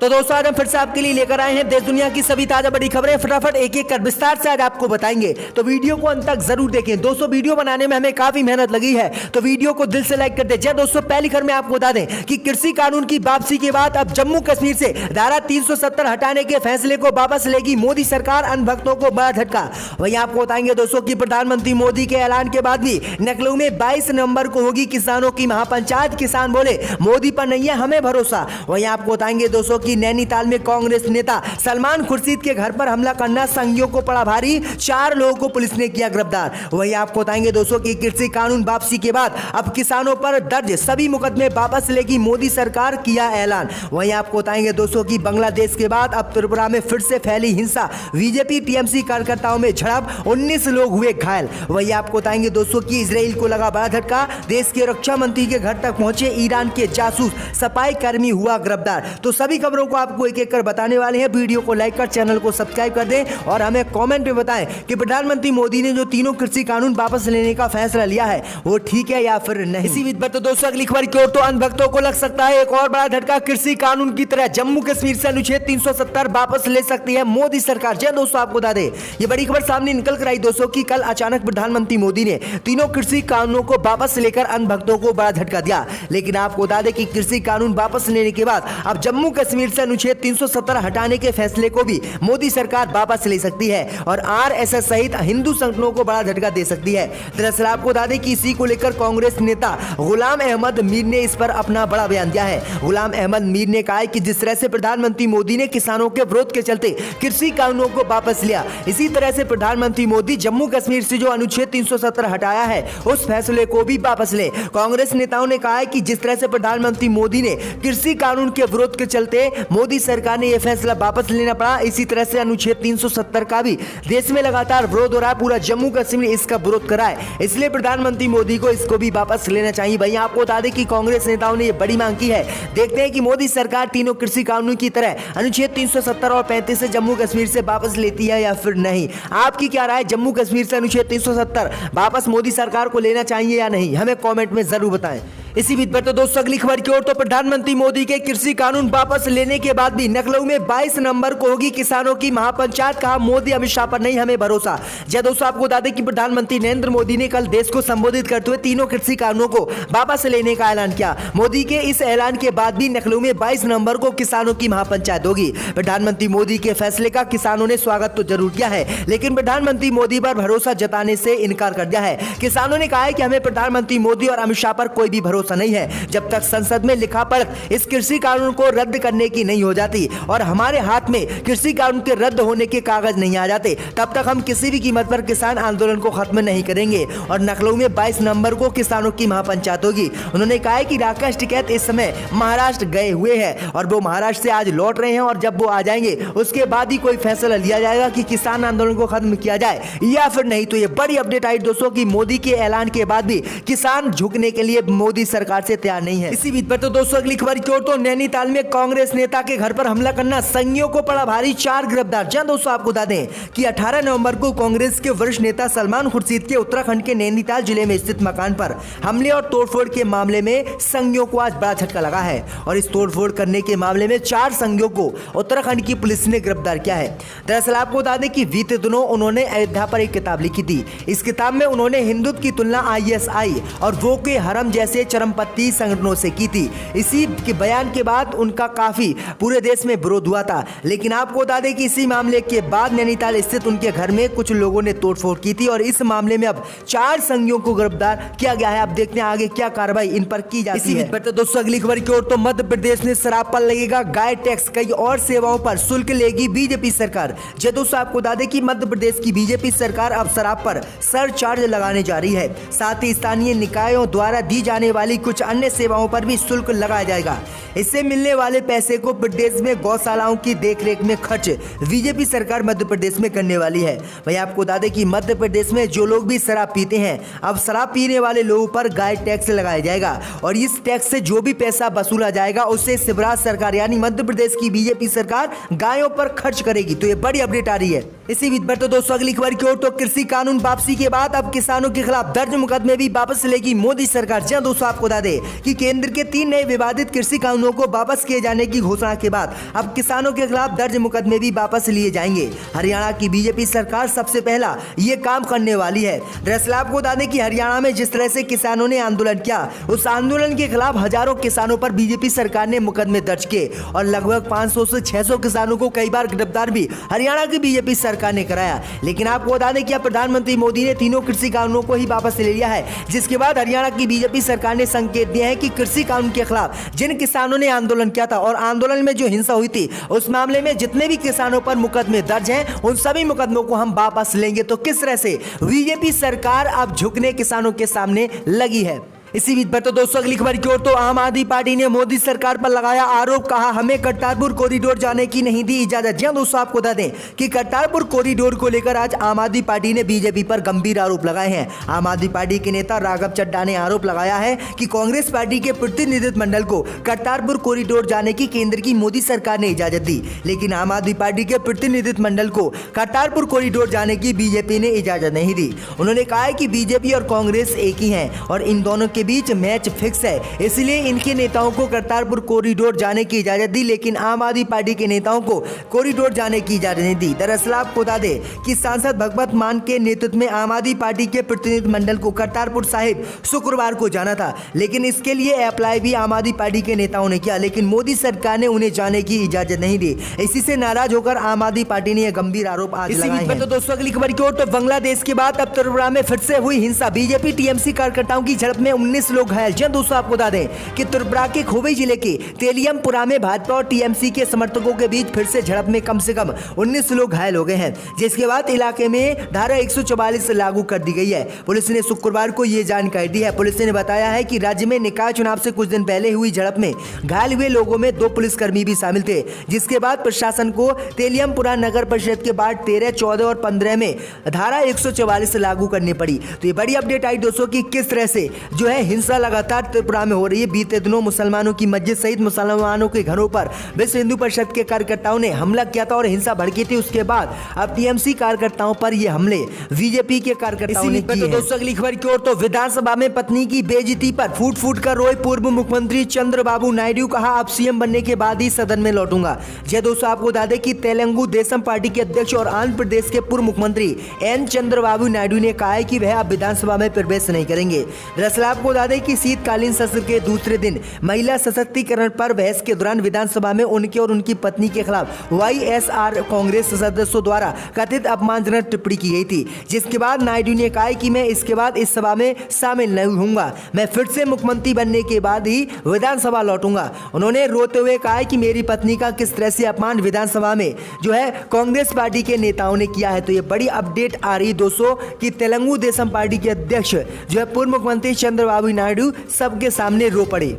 तो दोस्तों आज हम फिर से आपके लिए लेकर आए हैं देश दुनिया की सभी ताजा बड़ी खबरें। फटाफट एक एक कर विस्तार से आज आपको बताएंगे, तो वीडियो को अंत तक जरूर देखें। दोस्तों वीडियो बनाने में हमें काफी मेहनत लगी है, तो वीडियो को दिल से लाइक कर दें। दोस्तों पहली खबर में आपको बता दें कि कृषि कानून की वापसी के बाद अब जम्मू कश्मीर से धारा 370 हटाने के फैसले को वापस लेगी मोदी सरकार। अन्य भक्तों को बड़ा झटका। वहीं आपको बताएंगे दोस्तों की प्रधानमंत्री मोदी के ऐलान के बाद भी लखनऊ में 22 नवंबर को होगी किसानों की महापंचायत। किसान बोले मोदी पर नहीं है हमें भरोसा। वहीं आपको बताएंगे दोस्तों की नैनीताल में कांग्रेस नेता सलमान खुर्शीद के घर पर हमला करना संघियों को पड़ा भारी, 4 लोगों को पुलिस ने किया गिरफ्तार। वहीं आपको बताएंगे दोस्तों की कृषि कानून वापसी के बाद अब किसानों पर दर्ज सभी मुकदमे वापस लेगी मोदी सरकार, किया ऐलान। वहीं आपको बताएंगे दोस्तों की बांग्लादेश के बाद अब त्रिपुरा में फिर से फैली हिंसा, बीजेपी टीएमसी कार्यकर्ताओं में झड़प, 19 लोग हुए घायल। वहीं आपको बताएंगे दोस्तों की इजराइल को लगा बड़ा झटका, देश के रक्षा मंत्री के घर तक पहुंचे ईरान के जासूस सफाई कर्मी हुआ गिरफ्तार। तो सभी खबरों को आपको एक एक कर बताने वाले हैं। वीडियो को लाइक कर चैनल को सब्सक्राइब कर दें और हमें कमेंट में बताएं कि प्रधानमंत्री मोदी ने जो तीनों कृषि कानून वापस लेने का फैसला लिया है वो ठीक है या फिर नहीं। इसी बीच पर तो दोस्तों अगली खबर की ओर, तो अन्य भक्तों को लग सकता है एक और बड़ा झटका। कृषि कानून की तरह जम्मू कश्मीर से अनुच्छेद 370 वापस ले सकती है मोदी सरकार। जय दोस्तों आपको बता दें ये बड़ी खबर सामने निकल कर आई दोस्तों की कल अचानक प्रधानमंत्री मोदी ने तीनों कृषि कानूनों को वापस लेकर अन्य भक्तों को बड़ा झटका दिया। लेकिन आपको बता दें कि कृषि कानून वापस लेने के बाद अब जम्मू कश्मीर से अनुच्छेद 370 हटाने के फैसले को भी मोदी सरकार वापस ले सकती है और आरएसएस सहित हिंदू संगठनों को बड़ा झटका दे सकती है। दरअसल आपको बता दें कि इसी को लेकर कांग्रेस नेता गुलाम अहमद मीर ने इस पर अपना बड़ा बयान दिया है। गुलाम अहमद मीर ने कहा है कि जिस तरह से प्रधानमंत्री मोदी ने किसानों के विरोध के चलते कृषि कानूनों को वापस लिया, इसी तरह से प्रधानमंत्री मोदी जम्मू कश्मीर से जो अनुच्छेद 370 हटाया है उस फैसले को भी वापस ले। कांग्रेस नेताओं ने कहा है कि जिस तरह से प्रधानमंत्री मोदी ने कृषि कानून के विरोध के चलते मोदी सरकार ने यह फैसला वापस लेना पड़ा, इसी तरह से अनुच्छेद 370 का भी देश में लगातार विरोध हो रहा है। पूरा जम्मू कश्मीर इसका विरोध करा है, इसलिए प्रधानमंत्री मोदी को इसको भी वापस लेना चाहिए। भाई आपको बता दें कि कांग्रेस नेताओं ने यह बड़ी मांग की है। देखते हैं कि मोदी सरकार तीनों कृषि कानून की तरह अनुच्छेद 370 और 35 से जम्मू कश्मीर से वापस लेती है या फिर नहीं। आपकी क्या राय, जम्मू कश्मीर से अनुच्छेद 370 वापस मोदी सरकार को लेना चाहिए या नहीं, हमें कॉमेंट में जरूर बताएं। इसी बीच पर तो दोस्तों अगली खबर की ओर, तो प्रधानमंत्री मोदी के कृषि कानून वापस लेने के बाद भी लखनऊ में 22 नवंबर को होगी किसानों की महापंचायत, कहा मोदी अमित शाह पर नहीं हमें भरोसा। जय दोस्तों आपको बता दें कि प्रधानमंत्री नरेंद्र मोदी ने कल देश को संबोधित करते हुए तीनों कृषि कानूनों को वापस लेने का ऐलान किया। मोदी के इस ऐलान के बाद भी लखनऊ में 22 नवंबर को किसानों की महापंचायत होगी। प्रधानमंत्री मोदी के फैसले का किसानों ने स्वागत तो जरूर किया है, लेकिन प्रधानमंत्री मोदी पर भरोसा जताने से इनकार कर दिया है। किसानों ने कहा है कि हमें प्रधानमंत्री मोदी और अमित शाह पर कोई भी भरोसा नहीं है जब तक संसद में लिखा पढ़त इस कृषि कानून को रद्द करने की नहीं हो जाती और हमारे हाथ में कृषि कानून के रद्द होने के कागज नहीं आ जाते, तब तक हम किसी भी कीमत पर किसान आंदोलन को खत्म नहीं करेंगे। और लखनऊ में 22 नवंबर को किसानों की महापंचायत होगी। उन्होंने कहा है कि राकेश टिकैत इस समय महाराष्ट्र गए हुए हैं और वो महाराष्ट्र से आज लौट रहे हैं और जब वो आ जाएंगे उसके बाद ही कोई फैसला लिया जाएगा कि किसान आंदोलन को खत्म किया जाए या फिर नहीं। तो ये बड़ी अपडेट आई दोस्तों की मोदी के ऐलान के बाद भी किसान झुकने के लिए मोदी सरकार से तैयार नहीं है। इसी बीच पर तो दोस्तों अगली खबर की ओर, तो नैनीताल में कांग्रेस नेता के घर पर हमला करना संघियों को पड़ा भारी, 4 गिरफ्तार। जहां दोस्तों आपको बता दें कि 18 नवंबर को कांग्रेस के वरिष्ठ नेता सलमान खुर्शीद के उत्तराखंड के नैनीताल जिले में स्थित मकान पर हमले और तोड़फोड़ के मामले में संघियों को आज बड़ा झटका लगा है और इस तोड़फोड़ करने के मामले में 4 संघियों को उत्तराखंड की पुलिस ने गिरफ्तार किया है। दरअसल आपको बता दें कि बीते दिनों उन्होंने अयोध्या पर एक किताब लिखी थी। इस किताब में उन्होंने हिंदुत्व की तुलना ISI और बोको हराम जैसे चरमपंथी संगठनों से की थी। इसी के बयान के बाद उनका काफी पूरे देश में विरोध हुआ था। लेकिन आपको बता दें कि इसी मामले के बाद नैनीताल स्थित उनके घर में कुछ लोगों ने तोड़फोड़ की थी और इस मामले में अब 4 संघियों को गिरफ्तार किया गया है। अब देखते हैं आगे क्या कार्रवाई इन पर की जाती है। तो दोस्तों अगली खबर की ओर, तो मध्य प्रदेश में शराब पर लगेगा गाय टैक्स, कई और सेवाओं पर शुल्क लेगी बीजेपी सरकार। जय दोस्तों आपको बता दें कि मध्य प्रदेश की बीजेपी सरकार अब शराब पर सरचार्ज लगाने जा रही है। साथ ही स्थानीय निकायों द्वारा दी जाने वाली कुछ अन्य सेवाओं पर भी शुल्क लगाया जाएगा। इससे मिलने वाले पैसे को प्रदेश में गौशालाओं की देखरेख में खर्च बीजेपी सरकार मध्य प्रदेश में करने वाली है। वहीं आपको बता दें कि मध्य प्रदेश में जो लोग भी शराब पीते हैं, अब शराब पीने वाले लोगों पर गाय टैक्स लगाया जाएगा और इस टैक्स से जो भी पैसा वसूला जाएगा उससे शिवराज सरकार यानी मध्य प्रदेश की बीजेपी सरकार गायों पर खर्च करेगी। तो ये बड़ी अपडेट आ रही है। इसी बीच बढ़ते दोस्तों अगली खबर की ओर तो कृषि कानून वापसी के बाद अब किसानों के खिलाफ दर्ज मुकदमे भी वापस लेगी मोदी सरकार। जी दोस्तों आपको बता दें कि केंद्र के 3 नए विवादित कृषि कानूनों को वापस किए जाने की घोषणा के बाद अब किसानों के खिलाफ दर्ज मुकदमे भी वापस लिए जाएंगे। हरियाणा की बीजेपी सरकार सबसे पहला ये काम करने वाली है। दरअसल आपको बता दें कि हरियाणा में जिस तरह से किसानों ने आंदोलन किया, उस आंदोलन के खिलाफ हजारों किसानों पर बीजेपी सरकार ने मुकदमे दर्ज किए और लगभग 500 से 600 किसानों को कई बार गिरफ्तार भी हरियाणा की बीजेपी सरकार ने कराया। लेकिन आपको बता दें कि अब प्रधानमंत्री मोदी ने तीनों कृषि कानूनों को ही वापस ले लिया है, जिसके बाद हरियाणा की बीजेपी सरकार ने संकेत दिया है कि कृषि कानून के खिलाफ जिन किसानों ने आंदोलन किया था और आंदोलन में जो हिंसा हुई थी, उस मामले में जितने भी किसानों पर मुकदमे दर्ज हैं, उन सभी मुकदमों को हम वापस लेंगे। तो किस तरह से बीजेपी सरकार अब झुकने किसानों के सामने लगी है। इसी बीच पर तो दोस्तों अगली खबर की ओर तो आम आदमी पार्टी ने मोदी सरकार पर लगाया आरोप, कहा हमें करतारपुर कॉरिडोर जाने की नहीं दी इजाजत। जी दोस्तों आपको बता दें कि करतारपुर कॉरिडोर को लेकर आज आम आदमी पार्टी ने बीजेपी पर गंभीर आरोप लगाए हैं। आम आदमी पार्टी के नेता राघव चड्ढा ने आरोप लगाया है कि कांग्रेस पार्टी के प्रतिनिधिमंडल को करतारपुर कॉरिडोर जाने की केंद्र की मोदी सरकार ने इजाजत दी, लेकिन आम आदमी पार्टी के प्रतिनिधिमंडल को करतारपुर कॉरिडोर जाने की बीजेपी ने इजाजत नहीं दी। उन्होंने कहा है कि बीजेपी और कांग्रेस एक ही हैं और इन दोनों के बीच मैच फिक्स है, इसलिए इनके नेताओं को करतारपुर कॉरिडोर जाने की इजाजत दी, लेकिन आम आदमी पार्टी के नेताओं को कॉरिडोर जाने की इजाजत नहीं दी। दरअसल आपको बता दें कि सांसद भगवत मान के नेतृत्व में आम आदमी पार्टी के प्रतिनिधिमंडल को करतारपुर साहिब शुक्रवार को जाना था, लेकिन इसके लिए अप्लाई भी आम आदमी पार्टी के नेताओं ने किया, लेकिन मोदी सरकार ने उन्हें जाने की इजाजत नहीं दी। इसी से नाराज होकर आम आदमी पार्टी ने यह गंभीर आरोप आज लगाए हैं। तो दोस्तों अगली खबर की ओर तो बांग्लादेश के बाद अब त्रिपुरा में फिर से हुई हिंसा, बीजेपी टीएमसी कार्यकर्ताओं की झड़प में 19 लोग घायल। जी दोस्तों आपको बता दें कि त्रिपुरा के खोबई जिले के तेलियमपुरा में भाजपा और टीएमसी के समर्थकों के बीच फिर से झड़प में कम से कम 19 लोग घायल हो गए हैं, जिसके बाद इलाके में धारा 144 लागू कर दी गई है। पुलिस ने शुक्रवार को यह जानकारी दी है। पुलिस ने बताया है कि राज्य में निकाय चुनाव से कुछ दिन पहले हुई झड़प में घायल हुए लोगों में 2 पुलिसकर्मी भी शामिल थे, जिसके बाद प्रशासन को तेलियमपुरा नगर परिषद के बाद 13, 14 और 15 में धारा 144 लागू करनी पड़ी। तो ये बड़ी अपडेट आई दोस्तों कि किस तरह से जो है हिंसा लगातार त्रिपुरा में हो रही है। बीते दिनों मुसलमानों की मस्जिद सहित मुसलमानों के घरों पर विश्व हिंदू परिषद के कार्यकर्ताओं ने हमला किया था और हिंसा भड़की थी। उसके बाद अब टीएमसी कार्यकर्ताओं पर ये हमले बीजेपी के कार्यकर्ताओं ने किए। तो दोस्तों अगली खबर की ओर तो विधानसभा में पत्नी की बेइज्जती पर फूट फूट कर रोए पूर्व मुख्यमंत्री चंद्रबाबू नायडू, कहा अब सीएम बनने के बाद ही सदन में लौटूंगा। जी दोस्तों आपको बता दें कि तेलुगु देशम पार्टी के अध्यक्ष और आंध्र प्रदेश के पूर्व मुख्यमंत्री एन चंद्रबाबू नायडू ने कहा है कि वह अब विधानसभा में प्रवेश नहीं करेंगे। दरअसल आपको बता दें कि शीतकालीन सत्र के दूसरे दिन महिला सशक्तिकरण पर बहस के दौरान विधानसभा में उनके और उनकी पत्नी के खिलाफ वाईएसआर कांग्रेस सदस्यों द्वारा कथित अपमानजनक टिप्पणी की गई थी, जिसके बाद नायडू ने कहा कि मैं इसके बाद इस सभा में शामिल नहीं होऊंगा, मैं फिर से मुख्यमंत्री बनने के बाद ही विधानसभा लौटूंगा। उन्होंने रोते हुए कहा कि मेरी पत्नी का किस तरह से अपमान विधानसभा में जो है कांग्रेस पार्टी के नेताओं ने किया है। तो ये बड़ी अपडेट आ रही दोस्तों कि तेलुगु देशम पार्टी के अध्यक्ष जो है पूर्व मुख्यमंत्री चंद्रबाबू नायडू सबके सामने रो पड़े।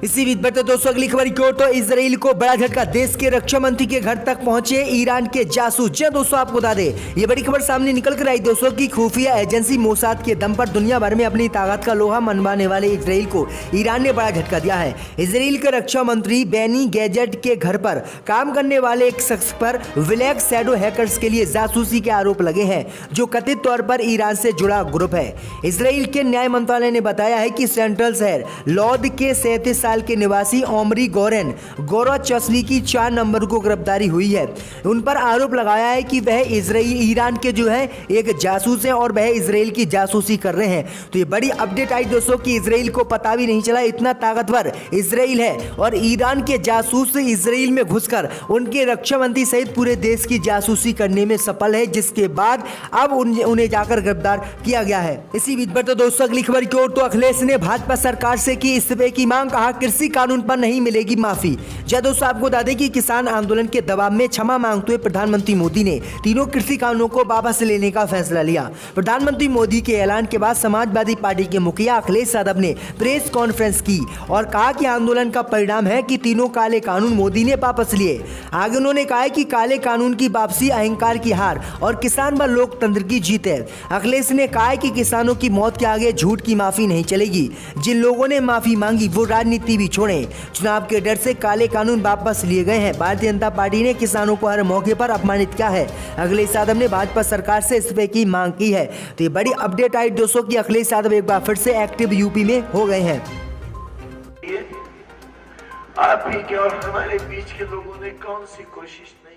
इसी बीच बढ़ते दोस्तों अगली खबर की ओर तो इजराइल को बड़ा झटका, देश के रक्षा मंत्री के घर तक पहुंचे ईरान के जासूस। जी दोस्तों आपको बता दें ये बड़ी खबर सामने निकल कर आई दोस्तों की खुफिया एजेंसी मोसाद के दम पर दुनिया भर में अपनी ताकत का लोहा मनवाने वाले इजराइल को ईरान ने बड़ा झटका दिया है। इजराइल के रक्षा मंत्री बेनी गैजेट के घर पर काम करने वाले एक शख्स पर ब्लैक शैडो हैकर्स के लिए जासूसी के आरोप लगे हैं, जो कथित तौर पर ईरान से जुड़ा ग्रुप है। इजराइल के न्याय मंत्रालय ने बताया है कि सेंट्रल शहर लौद के 37 साल के निवासी ओमरी गौरव चस्ली की 4 नंबर को गिरफ्तारी हुई है। उन पर आरोप लगाया है कि वह ईरान के जो है एक जासूस हैं और वह इजराइल की जासूसी कर रहे हैं। तो ये बड़ी अपडेट आई दोस्तों कि इजराइल को पता भी नहीं चला, इतना ताकतवर इजराइल है और ईरान के जासूस इजराइल में घुसकर उनके रक्षा मंत्री सहित पूरे देश की जासूसी करने में सफल है, जिसके बाद अब उन्हें जाकर गिरफ्तार किया गया है। इसी बीच पर दोस्तों अगली खबर की ओर तो अखिलेश ने भाजपा सरकार से की इस्तीफे की मांग, कहा कृषि कानून पर नहीं मिलेगी माफी। जब दोस्तों आपको बता दें कि किसान आंदोलन के दबाव में क्षमा मांगते हुए प्रधानमंत्री मोदी ने तीनों कृषि कानूनों को वापस लेने का फैसला लिया। प्रधानमंत्री मोदी के ऐलान के बाद समाजवादी पार्टी के मुखिया अखिलेश यादव ने प्रेस कॉन्फ्रेंस की और कहा कि आंदोलन का परिणाम है कि तीनों काले कानून मोदी ने वापस लिए। आगे उन्होंने कहा कि काले कानून की वापसी अहंकार की हार और किसान व लोकतंत्र की जीत है। अखिलेश ने कहा कि किसानों की मौत के आगे झूठ की माफी नहीं चलेगी। जिन लोगों ने माफी मांगी वो राजनीति खेती भी छोड़ें। चुनाव के डर से काले कानून वापस लिए गए हैं। भारतीय जनता पार्टी ने किसानों को हर मौके पर अपमानित किया है। अखिलेश यादव ने भाजपा सरकार से इस्तीफे की मांग की है। तो ये बड़ी अपडेट आई दोस्तों कि अखिलेश यादव एक बार फिर से एक्टिव यूपी में हो गए हैं। आप ही के और हमारे बीच के लोगों ने कौन सी कोशिश नहीं